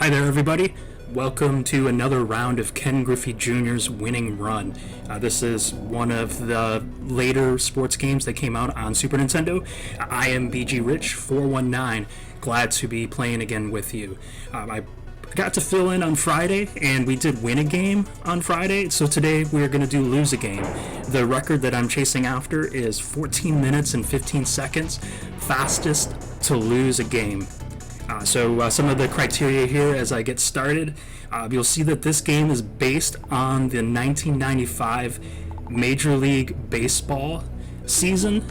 Hi there, everybody. Welcome to another round of Ken Griffey Jr.'s winning run. This is one of the later sports games that came out on Super Nintendo. I am bgrich419, glad to be playing again with you. I got to fill in on Friday, and we did win a game on Friday, so today we're going to do lose a game. The record that I'm chasing after is 14 minutes and 15 seconds, fastest to lose a game. So some of the criteria here as I get started, you'll see that this game is based on the 1995 Major League Baseball season.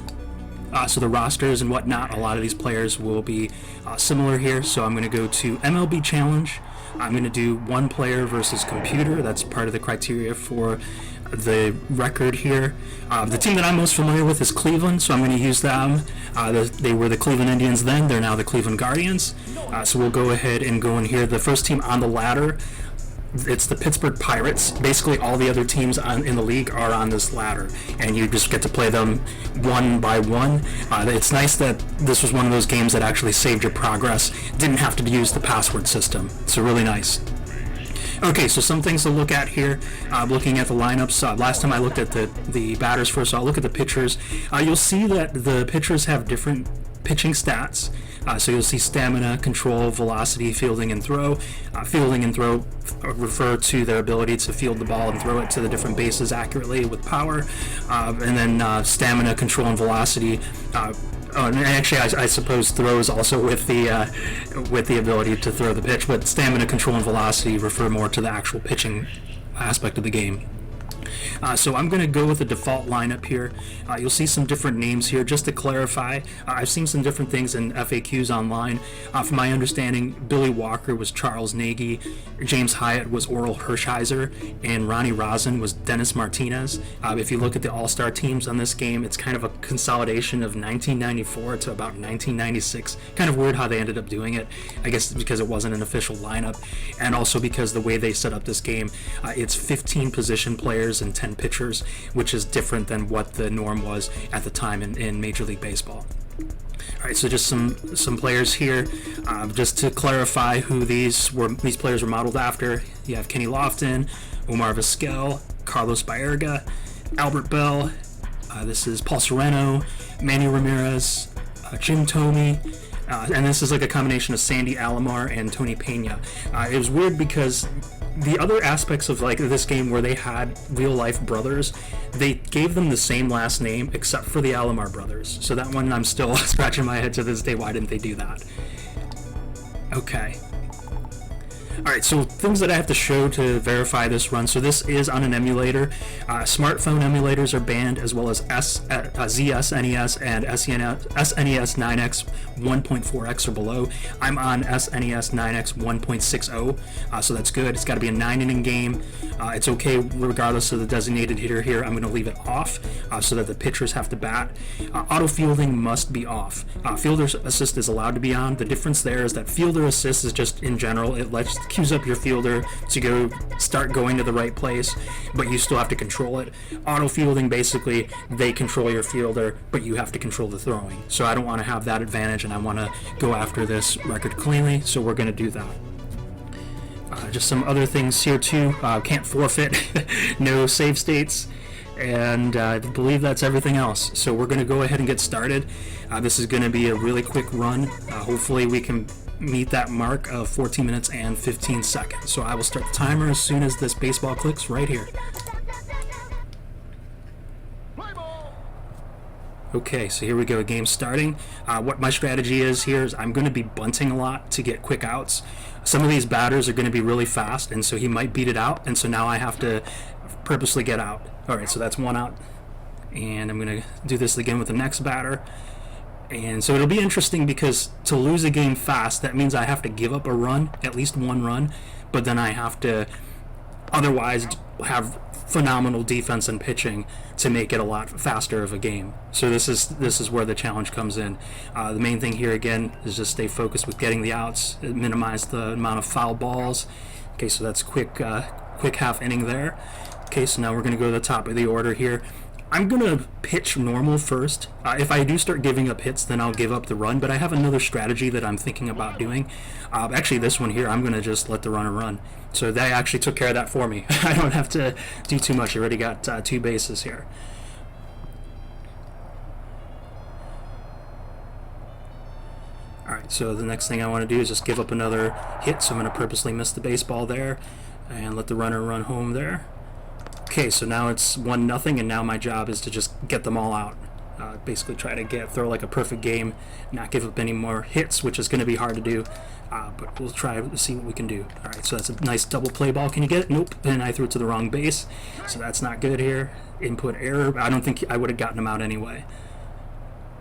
So the rosters and whatnot, a lot of these players will be similar here. So I'm going to go to MLB Challenge. I'm going to do one player versus computer. That's part of the criteria for the record here. The team that I'm most familiar with is Cleveland, so I'm going to use them. They were the Cleveland Indians then, they're now the Cleveland Guardians. So we'll go ahead and go in here. The first team on the ladder, it's the Pittsburgh Pirates. Basically all the other teams in the league are on this ladder, and you just get to play them one by one. It's nice that this was one of those games that actually saved your progress, didn't have to use the password system, so really nice. Okay, so some things to look at here. Looking at the lineups, last time I looked at the batters first, so I'll look at the pitchers. You'll see that the pitchers have different pitching stats. So you'll see stamina, control, velocity, fielding, and throw. Fielding and throw refer to their ability to field the ball and throw it to the different bases accurately with power. And then stamina, control, and velocity. And actually, I suppose throws also with the ability to throw the pitch, but stamina, control, and velocity refer more to the actual pitching aspect of the game. So I'm going to go with the default lineup here. You'll see some different names here. Just to clarify, I've seen some different things in FAQs online. From my understanding, Billy Walker was Charles Nagy, James Hyatt was Oral Hershiser, and Ronnie Rosin was Dennis Martinez. If you look at the all-star teams on this game, it's kind of a consolidation of 1994 to about 1996. Kind of weird how they ended up doing it. I guess because it wasn't an official lineup, and also because the way they set up this game, it's 15 position players and 10 pitchers, which is different than what the norm was at the time in Major League Baseball. Alright, so just some players here. Just to clarify who these players were modeled after, you have Kenny Lofton, Omar Vizquel, Carlos Baerga, Albert Bell, this is Paul Sereno, Manny Ramirez, Jim Thome, and this is like a combination of Sandy Alomar and Tony Pena. It was weird because the other aspects of like this game where they had real life brothers, they gave them the same last name except for the Alomar brothers. So that one I'm still scratching my head to this day, why didn't they do that? Okay. Alright, so things that I have to show to verify this run. So this is on an emulator. Smartphone emulators are banned, as well as ZSNES and SNES 9X 1.4X or below. I'm on SNES 9X 1.60, so that's good. It's got to be a 9-inning game. It's okay regardless of the designated hitter here. I'm going to leave it off so that the pitchers have to bat. Auto fielding must be off. Fielder assist is allowed to be on. The difference there is that fielder assist is just in general, it cues up your fielder to start going to the right place, but you still have to control it. Auto fielding, basically, they control your fielder, but you have to control the throwing. So I don't want to have that advantage, and I want to go after this record cleanly, so we're going to do that. Just some other things here too. Can't forfeit, no save states, and I believe that's everything else. So we're going to go ahead and get started. This is going to be a really quick run. Hopefully we can meet that mark of 14 minutes and 15 seconds. So I will start the timer as soon as this baseball clicks right here. Okay, so here we go, game starting. What my strategy is here is I'm going to be bunting a lot to get quick outs. Some of these batters are going to be really fast, and so he might beat it out, and so now I have to purposely get out. Alright, so that's one out, and I'm going to do this again with the next batter. And so it'll be interesting because to lose a game fast, that means I have to give up a run, at least one run, but then I have to otherwise have phenomenal defense and pitching to make it a lot faster of a game. So this is where the challenge comes in. The main thing here again is just stay focused with getting the outs, minimize the amount of foul balls. Okay, so that's quick half inning there. Okay, so now we're going to go to the top of the order here. I'm gonna pitch normal first. If I do start giving up hits, then I'll give up the run. But I have another strategy that I'm thinking about doing. Actually, this one here, I'm gonna just let the runner run. So they actually took care of that for me. I don't have to do too much. I already got 2 bases here. Alright, so the next thing I want to do is just give up another hit. So I'm going to purposely miss the baseball there and let the runner run home there. Okay, so now it's 1-0, and now my job is to just get them all out. Basically try to throw like a perfect game, not give up any more hits, which is going to be hard to do, but we'll try to see what we can do. Alright, so that's a nice double play ball. Can you get it? Nope, and I threw it to the wrong base, so that's not good here. Input error. I don't think I would have gotten him out anyway.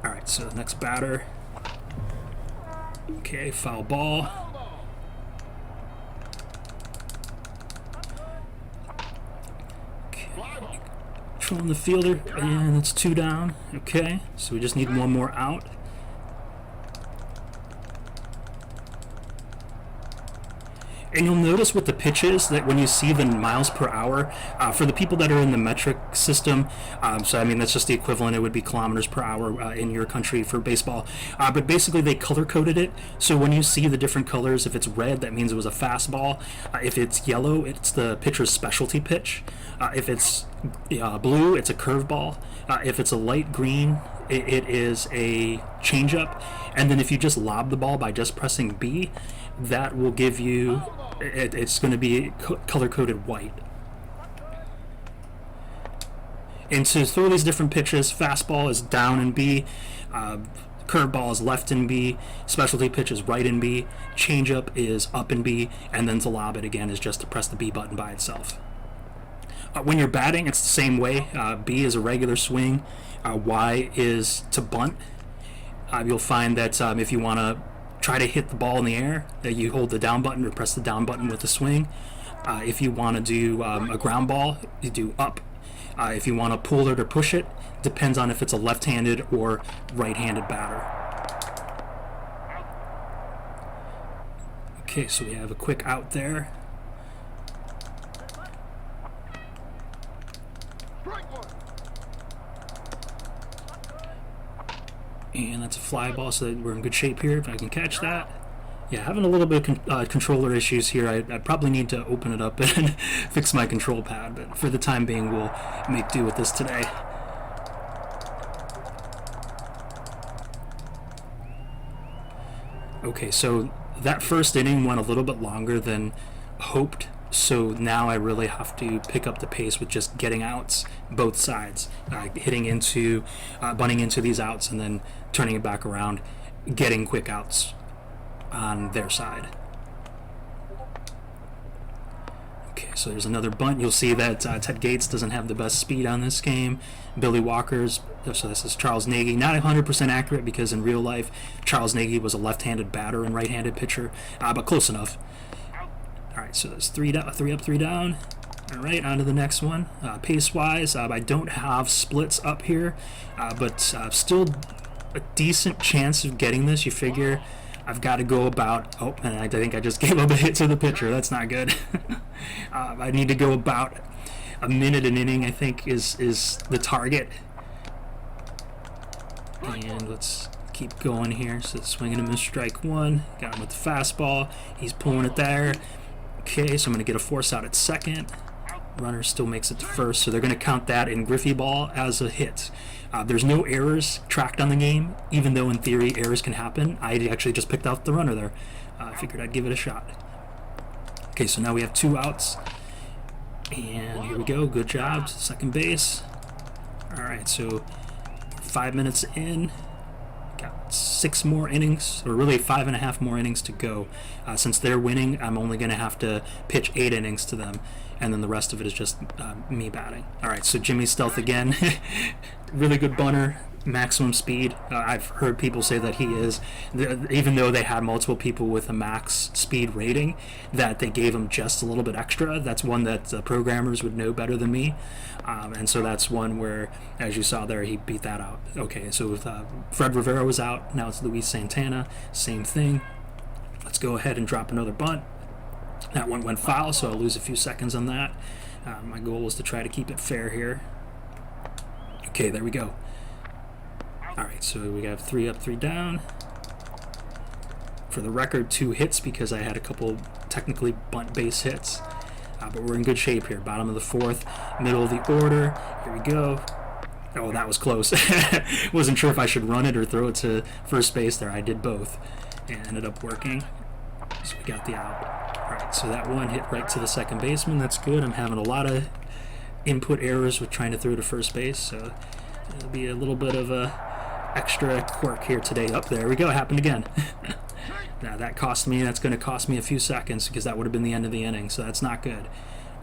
Alright, so the next batter. Okay, foul ball. Controlling the fielder, and it's 2 down. Okay, so we just need 1 more out. And you'll notice with the pitches that when you see the miles per hour, for the people that are in the metric system, so I mean that's just the equivalent, it would be kilometers per hour in your country for baseball, but basically they color coded it, so when you see the different colors, if it's red, that means it was a fastball, if it's yellow, it's the pitcher's specialty pitch, if it's blue, it's a curveball, if it's a light green, it is a changeup, and then if you just lob the ball by just pressing B, that will give you, it's going to be color-coded white. And to throw these different pitches, fastball is down in B, curveball is left in B, specialty pitch is right in B, changeup is up in B, and then to lob it again is just to press the B button by itself. When you're batting, it's the same way. B is a regular swing, Y is to bunt. You'll find that if you want to try to hit the ball in the air, you hold the down button or press the down button with the swing. If you want to do a ground ball, you do up. If you want to pull it or push it, depends on if it's a left-handed or right-handed batter. Okay, so we have a quick out there. And that's a fly ball, so we're in good shape here if I can catch that. Yeah, having a little bit of controller issues here. I probably need to open it up and fix my control pad, but for the time being, we'll make do with this today. Okay, so that first inning went a little bit longer than hoped, so now I really have to pick up the pace with just getting outs both sides, bunting into these outs and then turning it back around, getting quick outs on their side. Okay, so there's another bunt. You'll see that Ted Gates doesn't have the best speed on this game. Billy Walker's, so this is Charles Nagy, not 100% accurate because in real life Charles Nagy was a left-handed batter and right-handed pitcher, but close enough. Alright, so there's 3 up, 3 down. Alright, on to the next one. Pace-wise, I don't have splits up here, but still a decent chance of getting this. You figure I've got to go about, oh, and I think I just gave up a hit to the pitcher. That's not good. I need to go about a minute an inning, I think, is the target. And let's keep going here. So swinging him in strike 1. Got him with the fastball. He's pulling it there. Okay, so I'm going to get a force out at second. Runner still makes it to first, so they're going to count that in Griffey ball as a hit. There's no errors tracked on the game, even though in theory errors can happen. I actually just picked out the runner there. I figured I'd give it a shot. Okay, so now we have 2 outs. And here we go, good job, second base. Alright, so 5 minutes in. Got 6 more innings, or really 5.5 more innings to go. Since they're winning, I'm only going to have to pitch 8 innings to them, and then the rest of it is just me batting. Alright, so Jimmy Stealth again. Really good bunter, maximum speed. I've heard people say that he is, even though they had multiple people with a max speed rating, that they gave him just a little bit extra. That's one that the programmers would know better than me. And so that's one where, as you saw there, he beat that out. Okay, so with Fred Rivera was out, now it's Luis Santana, same thing. Let's go ahead and drop another bunt. That one went foul, so I'll lose a few seconds on that. My goal was to try to keep it fair here. Okay, there we go. Alright, so we got 3 up, 3 down. For the record, 2 hits because I had a couple technically bunt base hits. But we're in good shape here. Bottom of the 4th, middle of the order. Here we go. Oh, that was close. Wasn't sure if I should run it or throw it to first base there. I did both and ended up working. So we got the out. Alright, so that one hit right to the second baseman. That's good. I'm having a lot of input errors with trying to throw to first base, so it'll be a little bit of a extra quirk here today. Up there we go. It happened again. Now that cost me. That's going to cost me a few seconds because that would have been the end of the inning, so that's not good.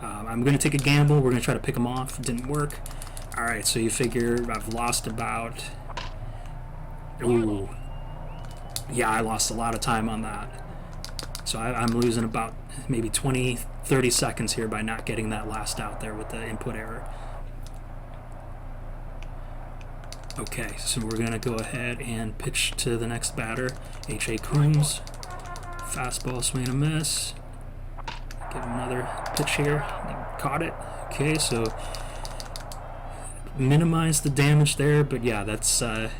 I'm going to take a gamble. We're going to try to pick them off. It didn't work. Alright, so you figure I've lost about... Ooh. Yeah, I lost a lot of time on that. So I'm losing about maybe 20, 30 seconds here by not getting that last out there with the input error. Okay, so we're going to go ahead and pitch to the next batter, H.A. Coombs. Fastball, swing and a miss. Give him another pitch here. Caught it. Okay, so minimize the damage there, but yeah, that's that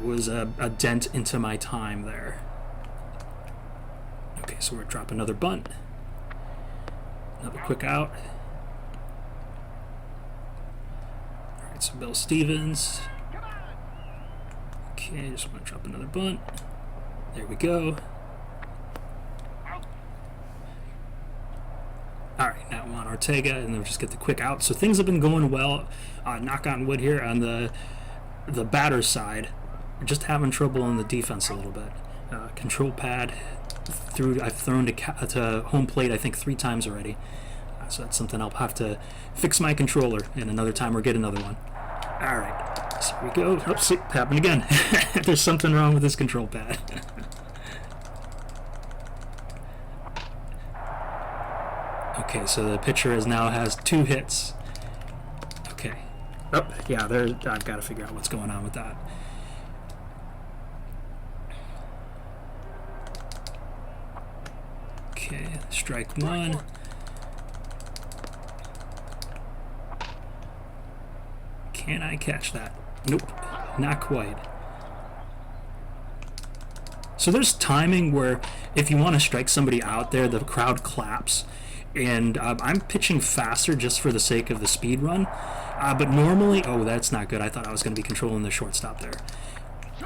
was a dent into my time there. Okay, so we're going to drop another bunt. Another quick out. Alright, so Bill Stevens. Okay, just want to drop another bunt. There we go. Alright, now Juan Ortega, and then we'll just get the quick out. So things have been going well. Knock on wood here on the batter's side. We're just having trouble on the defense a little bit. Control pad. I've thrown to home plate I think 3 times already. So that's something I'll have to fix my controller and another time or get another one. Alright, so here we go. Oops, it happened again. There's something wrong with this control pad. Okay, so the pitcher has 2 hits. Okay. Oh, yeah, I've got to figure out what's going on with that. Okay, strike 1. Can I catch that? Nope, not quite. So there's timing where if you want to strike somebody out there, the crowd claps. And I'm pitching faster just for the sake of the speed run. But normally, oh, that's not good. I thought I was going to be controlling the shortstop there.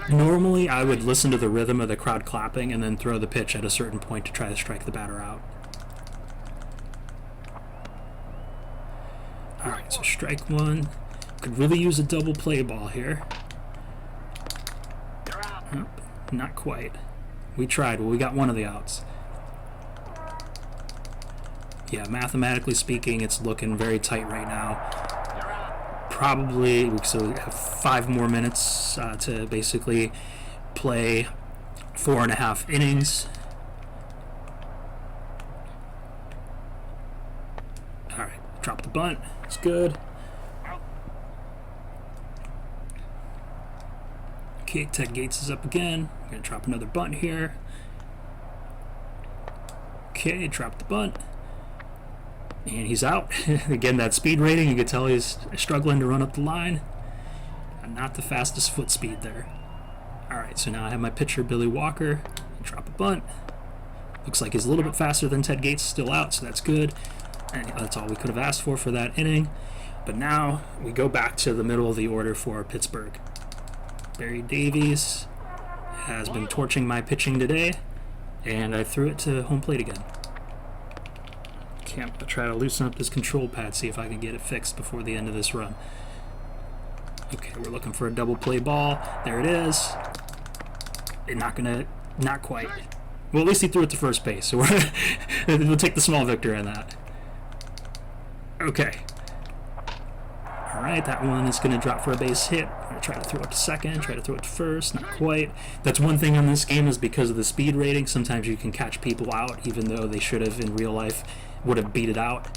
Normally, I would listen to the rhythm of the crowd clapping and then throw the pitch at a certain point to try to strike the batter out. Alright, so strike 1. Could really use a double play ball here. Oh, not quite. We tried. Well, we got one of the outs. Yeah, mathematically speaking, it's looking very tight right now. Probably, so we have 5 more minutes to basically play 4.5 innings. Alright, drop the bunt. It's good. Okay, Ted Gates is up again. We're going to drop another bunt here. Okay, drop the bunt. And he's out. Again, that speed rating, you can tell he's struggling to run up the line. Not the fastest foot speed there. Alright, so now I have my pitcher, Billy Walker. Drop a bunt. Looks like he's a little bit faster than Ted Gates, still out, so that's good. And that's all we could have asked for that inning. But now we go back to the middle of the order for Pittsburgh. Barry Davies has been torching my pitching today, and I threw it to home plate again. I'm going to try to loosen up this control pad, see if I can get it fixed before the end of this run. Okay, we're looking for a double play ball. There it is. Not quite. Well, at least he threw it to first base, so we'll take the small victory on that. Okay. Alright, that one is going to drop for a base hit. I'm going to try to throw it to second, try to throw it to first, not quite. That's one thing on this game is because of the speed rating, sometimes you can catch people out even though they should have in real life would have beat it out.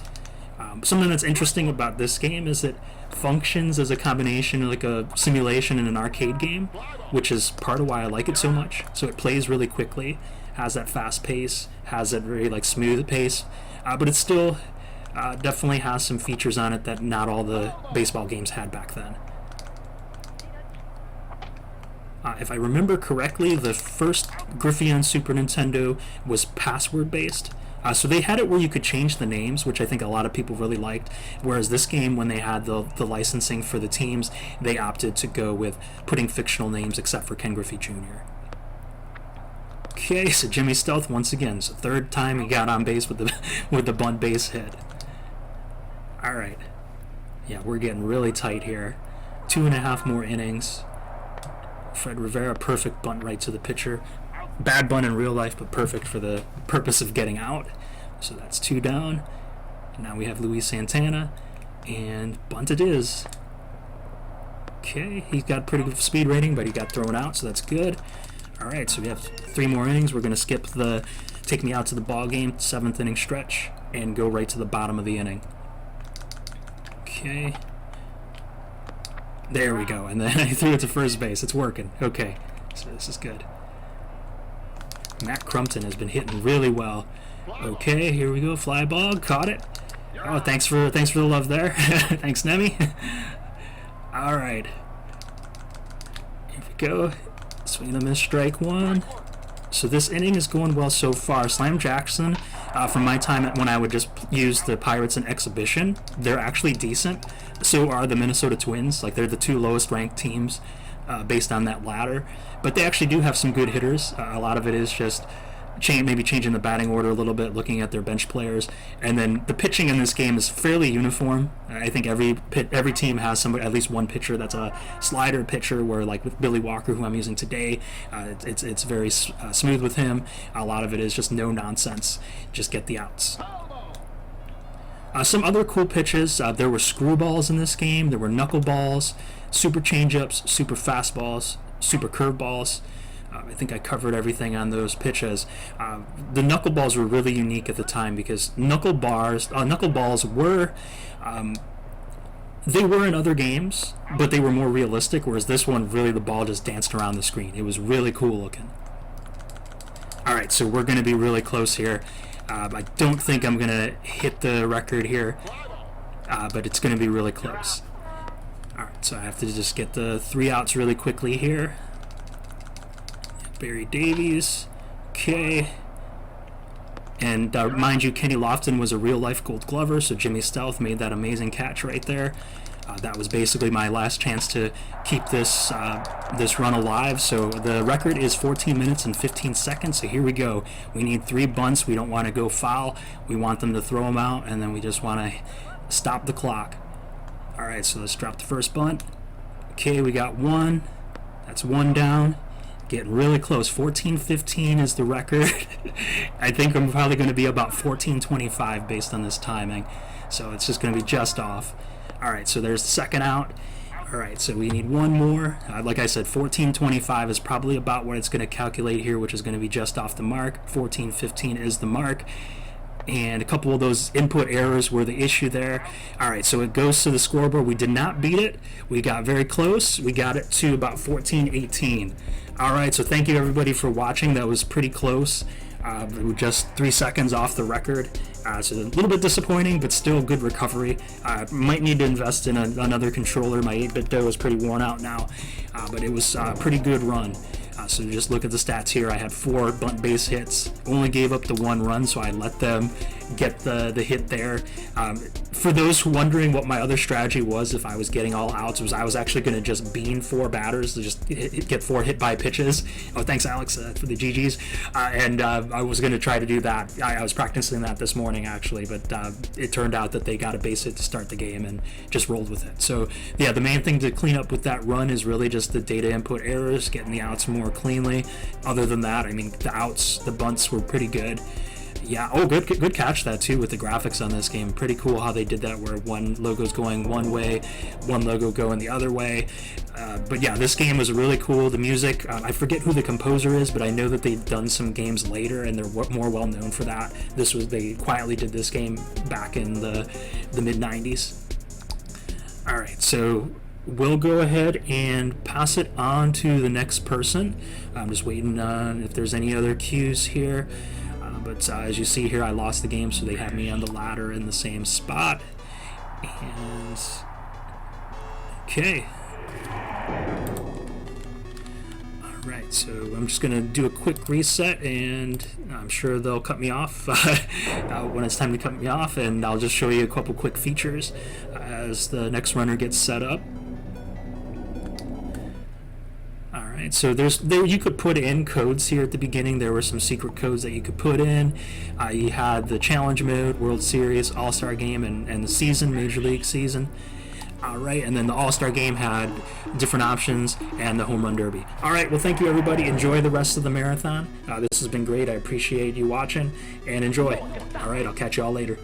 Something that's interesting about this game is it functions as a combination like a simulation in an arcade game, which is part of why I like it so much. So it plays really quickly, has that fast pace, has that very smooth pace, but it's still definitely has some features on it that not all the baseball games had back then. If I remember correctly, the first Griffey on Super Nintendo was password-based. So they had it where you could change the names, which I think a lot of people really liked. Whereas this game, when they had the licensing for the teams, they opted to go with putting fictional names except for Ken Griffey Jr. Okay, so Jimmy Stealth once again. So third time he got on base with the bunt base hit. All right. Yeah, we're getting really tight here. 2.5 more innings. Fred Rivera, perfect bunt right to the pitcher. Bad bunt in real life, but perfect for the purpose of getting out. So that's 2 down. Now we have Luis Santana, and bunt it is. Okay, he's got pretty good speed rating, but he got thrown out, so that's good. All right, so we have 3 more innings. We're going to skip the take me out to the ball game, 7th inning stretch, and go right to the bottom of the inning. Okay. There we go, and then I threw it to first base. It's working. Okay, so this is good. Matt Crumpton has been hitting really well. Okay, here we go. Fly ball, caught it. Oh, thanks for the love there. Thanks, Nemi. All right, here we go. Swing and miss, strike 1. So this inning is going well so far. Slam Jackson, from my time when I would just use the Pirates in exhibition, they're actually decent. So are the Minnesota Twins. Like, they're the 2 lowest ranked teams based on that ladder. But they actually do have some good hitters. A lot of it is just maybe changing the batting order a little bit, looking at their bench players. And then the pitching in this game is fairly uniform. I think every team has at least one pitcher that's a slider pitcher, where like with Billy Walker, who I'm using today, it's very smooth with him. A lot of it is just no nonsense, just get the outs. Some other cool pitches, there were screwballs in this game, there were knuckleballs, super changeups, super fastballs, super curveballs. I think I covered everything on those pitches. The knuckleballs were really unique at the time because knuckleballs were they were in other games, but they were more realistic, whereas this one, really the ball just danced around the screen. It was really cool looking. All right, so we're going to be really close here. I don't think I'm going to hit the record here, but it's going to be really close. All right, so I have to just get the 3 outs really quickly here. Barry Davies, okay. And mind you, Kenny Lofton was a real-life Gold Glover, so Jimmy Stealth made that amazing catch right there. That was basically my last chance to keep this run alive. So the record is 14 minutes and 15 seconds. So here we go. We need 3 bunts. We don't want to go foul. We want them to throw them out, and then we just want to stop the clock. All right, so let's drop the first bunt. Okay, we got 1. That's 1 down. Getting really close. 14:15 is the record. I think I'm probably going to be about 14:25 based on this timing. So it's just going to be just off. All right, so there's the second out. All right, so we need 1 more. Like I said, 14:25 is probably about what it's going to calculate here, which is going to be just off the mark. 14:15 is the mark. And a couple of those input errors were the issue there. All right, so it goes to the scoreboard. We did not beat it. We got very close. We got it to about 14:18. All right, so thank you everybody for watching. That was pretty close. We were just 3 seconds off the record. So a little bit disappointing, but still good recovery. Might need to invest in another controller. My 8-bit dough is pretty worn out now, but it was a pretty good run. So just look at the stats here. I had 4 bunt base hits, only gave up the 1 run, so I let them get the hit there. For those wondering what my other strategy was if I was getting all outs, was I was actually going to just bean 4 batters to just get 4 hit by pitches. Oh, thanks Alex for the GGs. And I was going to try to do that. I was practicing that this morning actually, but it turned out that they got a base hit to start the game and just rolled with it. So yeah, the main thing to clean up with that run is really just the data input errors, getting the outs more cleanly. Other than that, I mean, the bunts were pretty good. Yeah, oh, good catch that too with the graphics on this game. Pretty cool how they did that, where one logo's going one way, one logo going the other way. But yeah, this game was really cool. The music, I forget who the composer is, but I know that they've done some games later and they're more well known for that. They quietly did this game back in the mid-90s. All right, so we'll go ahead and pass it on to the next person. I'm just waiting on if there's any other cues here. But as you see here, I lost the game, so they have me on the ladder in the same spot. And okay. Alright, so I'm just going to do a quick reset, and I'm sure they'll cut me off when it's time to cut me off, and I'll just show you a couple quick features as the next runner gets set up. Alright, so you could put in codes here at the beginning. There were some secret codes that you could put in. You had the challenge mode, World Series, All-Star Game, and the season, Major League season. Alright, and then the All-Star Game had different options, and the Home Run Derby. Alright, well, thank you, everybody. Enjoy the rest of the marathon. This has been great. I appreciate you watching, and enjoy. Alright, I'll catch you all later.